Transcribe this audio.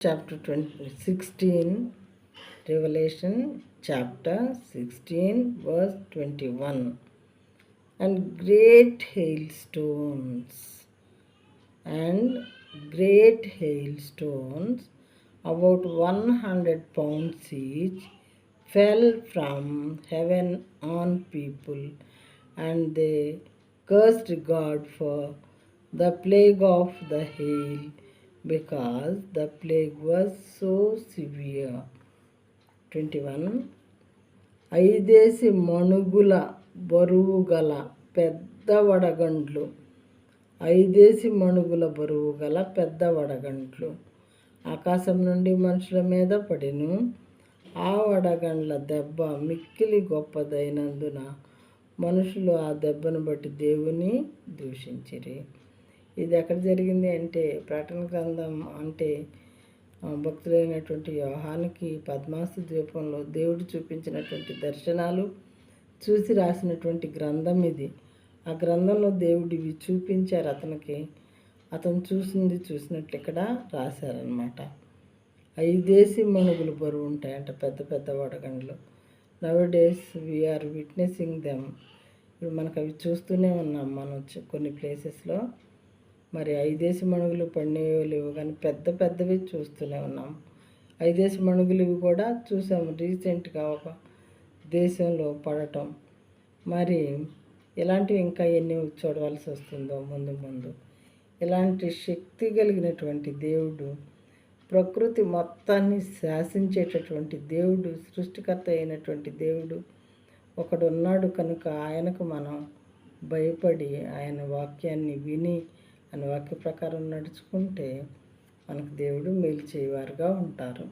chapter 16, Revelation chapter 16, verse 21. And great hailstones, about 100 pounds each, fell from heaven on people, and they cursed God for the plague of the hail, because the plague was so severe. 21. ఐదేసి మణుగుల బరువు గల పెద్ద వడగండ్లు, ఐదేసి మణుగుల బరువు గల పెద్ద వడగండ్లు ఆకాశం నుండి మనుషుల మీద పడిను. ఆ వడగండ్ల దెబ్బ మిక్కిలి గొప్పదైనందున మనుషులు ఆ దెబ్బను బట్టి దేవుని దూషించిరి. ఇది ఎక్కడ జరిగింది అంటే ప్రకటన గ్రంథం అంటే భక్తులైనటువంటి యోహానుకి పద్మాసు ద్వీపంలో దేవుడు చూపించినటువంటి దర్శనాలు చూసి రాసినటువంటి గ్రంథం ఇది. ఆ గ్రంథంలో దేవుడు ఇవి చూపించారు అతనికి. అతను చూసినట్లు ఇక్కడ రాశారనమాట. 5 మణుగులు బరువు ఉంటాయంట పెద్ద పెద్ద వడగండ్లు. Now days we are witnessing them. ఇప్పుడు మనకు అవి చూస్తూనే ఉన్నాం మనం కొన్ని ప్లేసెస్లో. మరి 5 మణుగులు పడినవో లేవు కానీ పెద్ద పెద్దవి చూస్తూనే ఉన్నాం. 5 మణుగులు ఇవి కూడా చూసాము రీసెంట్గా ఒక దేశంలో పడటం. మరి ఇలాంటివి ఇంకా ఎన్ని చూడవలసి వస్తుందో ముందు ముందు. ఇలాంటి శక్తి కలిగినటువంటి దేవుడు, ప్రకృతి మొత్తాన్ని శాసించేటటువంటి దేవుడు, సృష్టికర్త అయినటువంటి దేవుడు ఒకడున్నాడు కనుక ఆయనకు మనం భయపడి ఆయన వాక్యాన్ని విని ఆయన వాక్య ప్రకారం నడుచుకుంటే మనకు దేవుడు మేలు చేయవారుగా ఉంటారు.